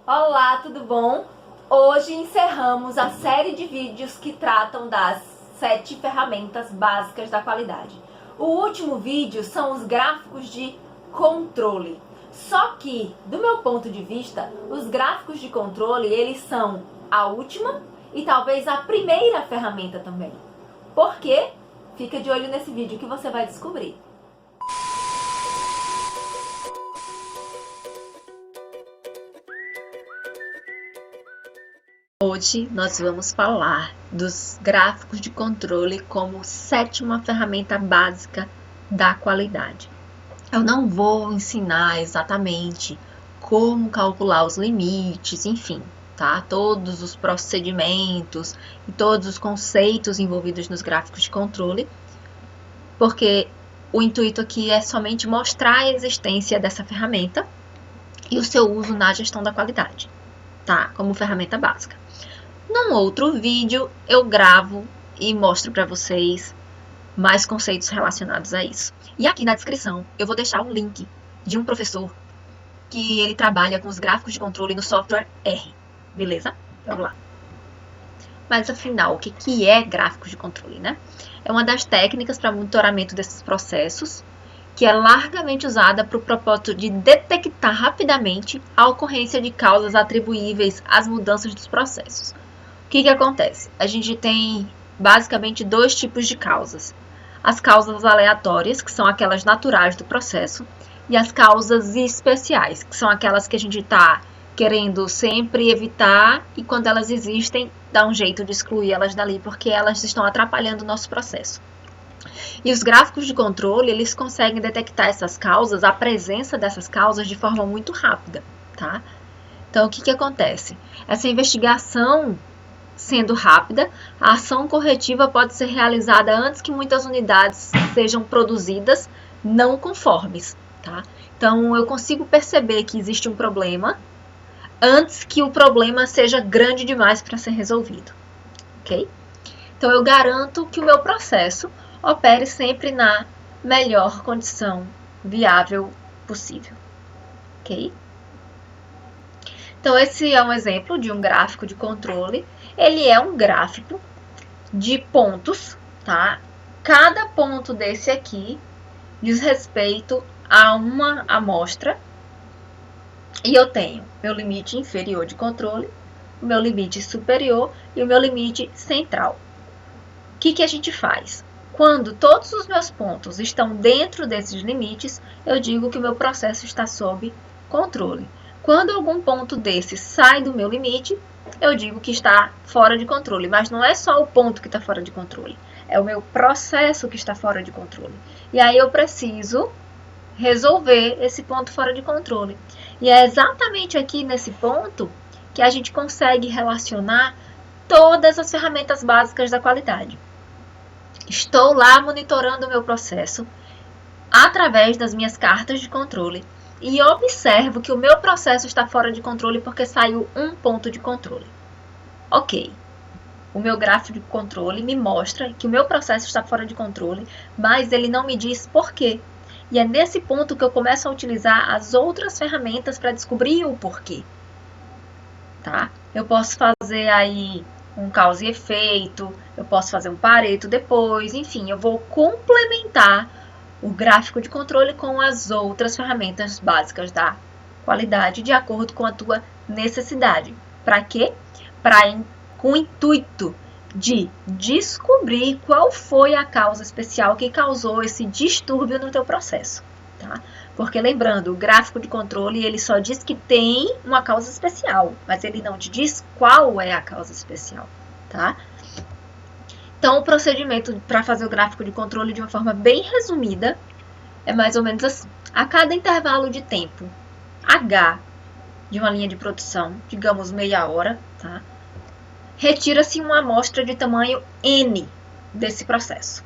Olá, tudo bom? Hoje encerramos a série de vídeos que tratam das 7 ferramentas básicas da qualidade. O último vídeo são os gráficos de controle. Só que, do meu ponto de vista, os gráficos de controle, eles são a última e talvez a primeira ferramenta também. Por quê? Fica de olho nesse vídeo que você vai descobrir. Hoje nós vamos falar dos gráficos de controle como sétima ferramenta básica da qualidade. Eu não vou ensinar exatamente como calcular os limites, enfim, tá? Todos os procedimentos e todos os conceitos envolvidos nos gráficos de controle, porque o intuito aqui é somente mostrar a existência dessa ferramenta e o seu uso na gestão da qualidade, tá? Como ferramenta básica. Num outro vídeo, eu gravo e mostro para vocês mais conceitos relacionados a isso. E aqui na descrição, eu vou deixar um link de um professor que ele trabalha com os gráficos de controle no software R, beleza? Vamos lá. Mas afinal, o que é gráficos de controle, né? É uma das técnicas para monitoramento desses processos, que é largamente usada para o propósito de detectar rapidamente a ocorrência de causas atribuíveis às mudanças dos processos. O que acontece? A gente tem basicamente dois tipos de causas. As causas aleatórias, que são aquelas naturais do processo, e as causas especiais, que são aquelas que a gente está querendo sempre evitar e quando elas existem, dá um jeito de excluir elas dali, porque elas estão atrapalhando o nosso processo. E os gráficos de controle, eles conseguem detectar essas causas, a presença dessas causas de forma muito rápida, tá? Então, o que acontece? Essa investigação sendo rápida, a ação corretiva pode ser realizada antes que muitas unidades sejam produzidas não conformes, tá? Então, eu consigo perceber que existe um problema antes que o problema seja grande demais para ser resolvido, ok? Então, eu garanto que o meu processo opere sempre na melhor condição viável possível, ok? Então, esse é um exemplo de um gráfico de controle. Ele é um gráfico de pontos, tá? Cada ponto desse aqui diz respeito a uma amostra. E eu tenho meu limite inferior de controle, o meu limite superior e o meu limite central. O que a gente faz? Quando todos os meus pontos estão dentro desses limites, eu digo que o meu processo está sob controle. Quando algum ponto desse sai do meu limite, eu digo que está fora de controle. Mas não é só o ponto que está fora de controle, é o meu processo que está fora de controle. E aí eu preciso resolver esse ponto fora de controle. E é exatamente aqui nesse ponto que a gente consegue relacionar todas as ferramentas básicas da qualidade. Estou lá monitorando o meu processo através das minhas cartas de controle e observo que o meu processo está fora de controle porque saiu um ponto de controle. Ok, o meu gráfico de controle me mostra que o meu processo está fora de controle, mas ele não me diz por quê. E é nesse ponto que eu começo a utilizar as outras ferramentas para descobrir o porquê. Tá? Eu posso fazer aí um causa e efeito, eu posso fazer um Pareto depois, enfim, eu vou complementar o gráfico de controle com as outras ferramentas básicas da qualidade de acordo com a tua necessidade. Para quê? Com o intuito de descobrir qual foi a causa especial que causou esse distúrbio no teu processo, tá? Porque lembrando, o gráfico de controle ele só diz que tem uma causa especial, mas ele não te diz qual é a causa especial, tá? Então, o procedimento para fazer o gráfico de controle de uma forma bem resumida é mais ou menos assim. A cada intervalo de tempo H de uma linha de produção, digamos meia hora, tá? Retira-se uma amostra de tamanho N desse processo.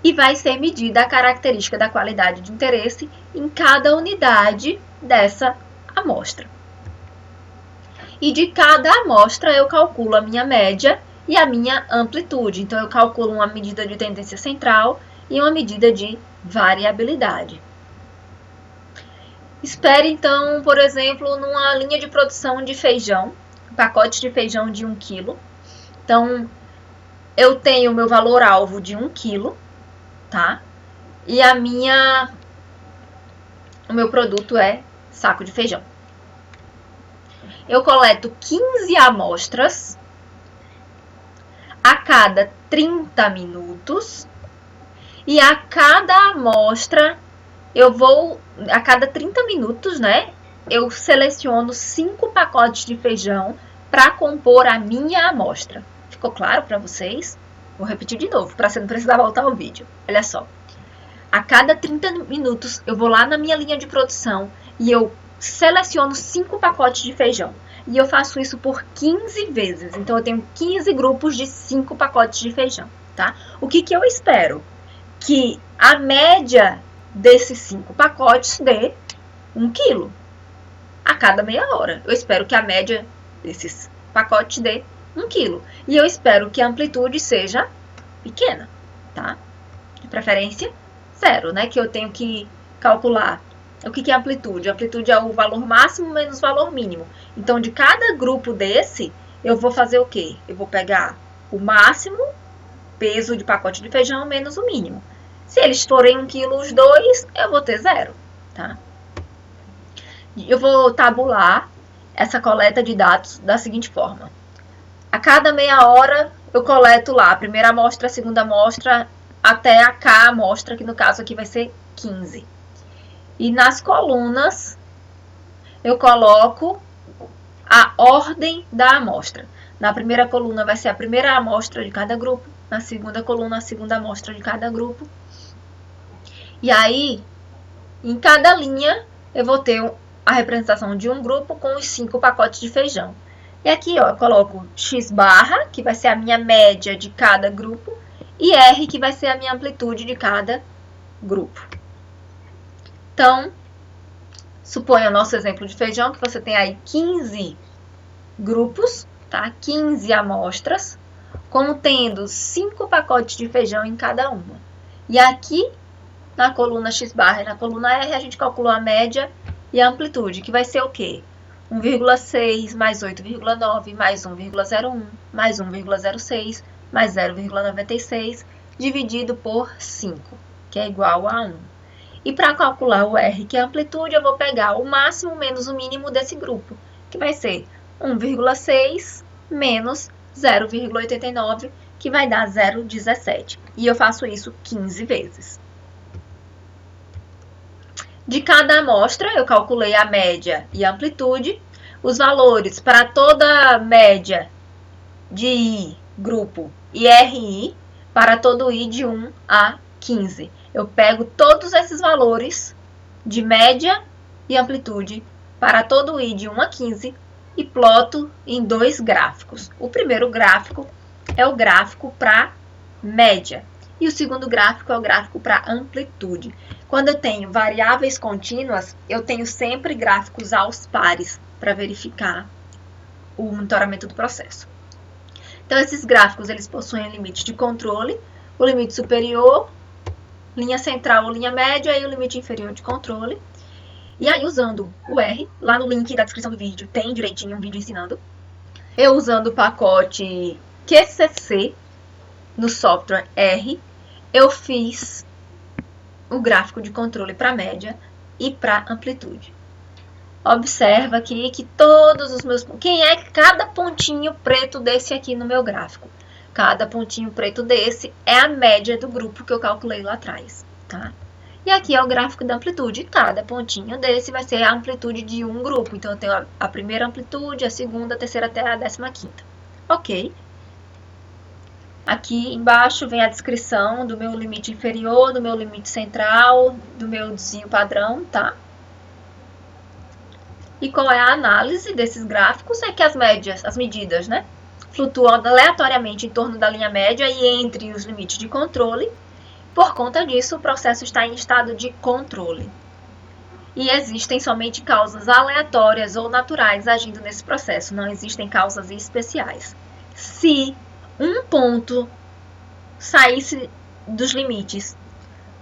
E vai ser medida a característica da qualidade de interesse em cada unidade dessa amostra. E de cada amostra eu calculo a minha média e a minha amplitude. Então, eu calculo uma medida de tendência central e uma medida de variabilidade. Espere, então, por exemplo, numa linha de produção de feijão, um pacote de feijão de 1 kg. Então, eu tenho o meu valor-alvo de 1 kg, tá? E o meu produto é saco de feijão. Eu coleto 15 amostras a cada 30 minutos e a cada amostra a cada 30 minutos, né, eu seleciono 5 pacotes de feijão para compor a minha amostra. Ficou claro para vocês? Vou repetir de novo, para você não precisar voltar ao vídeo. Olha só. A cada 30 minutos, eu vou lá na minha linha de produção e eu seleciono 5 pacotes de feijão. E eu faço isso por 15 vezes. Então, eu tenho 15 grupos de 5 pacotes de feijão, tá? O que eu espero? Que a média desses 5 pacotes dê 1 kg a cada meia hora. Eu espero que a média desses pacotes dê 1 kg. E eu espero que a amplitude seja pequena, tá? De preferência, 0, né? Que eu tenho que calcular. O que é amplitude? A amplitude é o valor máximo menos o valor mínimo. Então, de cada grupo desse, eu vou fazer o quê? Eu vou pegar o máximo, peso de pacote de feijão, menos o mínimo. Se eles forem 1 kg os dois, eu vou ter 0, tá? Eu vou tabular essa coleta de dados da seguinte forma. A cada meia hora, eu coleto lá a primeira amostra, a segunda amostra, até a K amostra, que no caso aqui vai ser 15. E nas colunas, eu coloco a ordem da amostra. Na primeira coluna vai ser a primeira amostra de cada grupo, na segunda coluna, a segunda amostra de cada grupo. E aí, em cada linha, eu vou ter a representação de um grupo com os 5 pacotes de feijão. E aqui, ó, eu coloco X barra, que vai ser a minha média de cada grupo, e R, que vai ser a minha amplitude de cada grupo. Então, suponha o nosso exemplo de feijão, que você tem aí 15 grupos, tá? 15 amostras, contendo 5 pacotes de feijão em cada uma. E aqui, na coluna X barra e na coluna R, a gente calculou a média e a amplitude, que vai ser o quê? 1,6 mais 8,9 mais 1,01 mais 1,06 mais 0,96 dividido por 5, que é igual a 1. E para calcular o R, que é a amplitude, eu vou pegar o máximo menos o mínimo desse grupo, que vai ser 1,6 menos 0,89, que vai dar 0,17. E eu faço isso 15 vezes. De cada amostra, eu calculei a média e a amplitude. Os valores para toda média de I, grupo, e RI, para todo I de 1 a 15. Eu pego todos esses valores de média e amplitude para todo I de 1 a 15 e ploto em 2 gráficos. O primeiro gráfico é o gráfico para média e o segundo gráfico é o gráfico para amplitude. Quando eu tenho variáveis contínuas, eu tenho sempre gráficos aos pares para verificar o monitoramento do processo. Então, esses gráficos eles possuem limite de controle, o limite superior, linha central ou linha média e o limite inferior de controle. E aí, usando o R, lá no link da descrição do vídeo tem direitinho um vídeo ensinando. Eu usando o pacote QCC no software R, eu fiz o gráfico de controle para média e para amplitude. Observa aqui que todos os meus... Quem é cada pontinho preto desse aqui no meu gráfico? Cada pontinho preto desse é a média do grupo que eu calculei lá atrás, tá? E aqui é o gráfico da amplitude. Cada pontinho desse vai ser a amplitude de um grupo. Então, eu tenho a primeira amplitude, a segunda, a terceira até a 15ª. Ok. Aqui embaixo vem a descrição do meu limite inferior, do meu limite central, do meu desvio padrão, tá? E qual é a análise desses gráficos? É que as médias, as medidas, né, flutuam aleatoriamente em torno da linha média e entre os limites de controle. Por conta disso, o processo está em estado de controle. E existem somente causas aleatórias ou naturais agindo nesse processo, não existem causas especiais. Se um ponto saísse dos limites,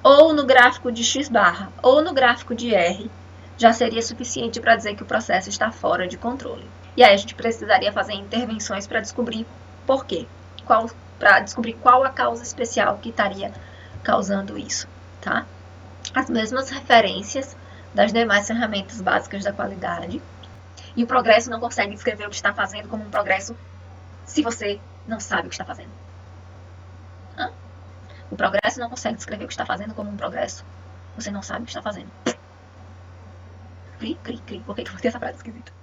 ou no gráfico de X barra, ou no gráfico de R, já seria suficiente para dizer que o processo está fora de controle. E aí a gente precisaria fazer intervenções para descobrir por quê, para descobrir qual a causa especial que estaria causando isso, tá? As mesmas referências das demais ferramentas básicas da qualidade. E o progresso não consegue descrever o que está fazendo como um progresso se você não sabe o que está fazendo. O progresso não consegue descrever o que está fazendo como um progresso. Você não sabe o que está fazendo. Cri, cri, cri. Por que eu botei essa frase esquisita?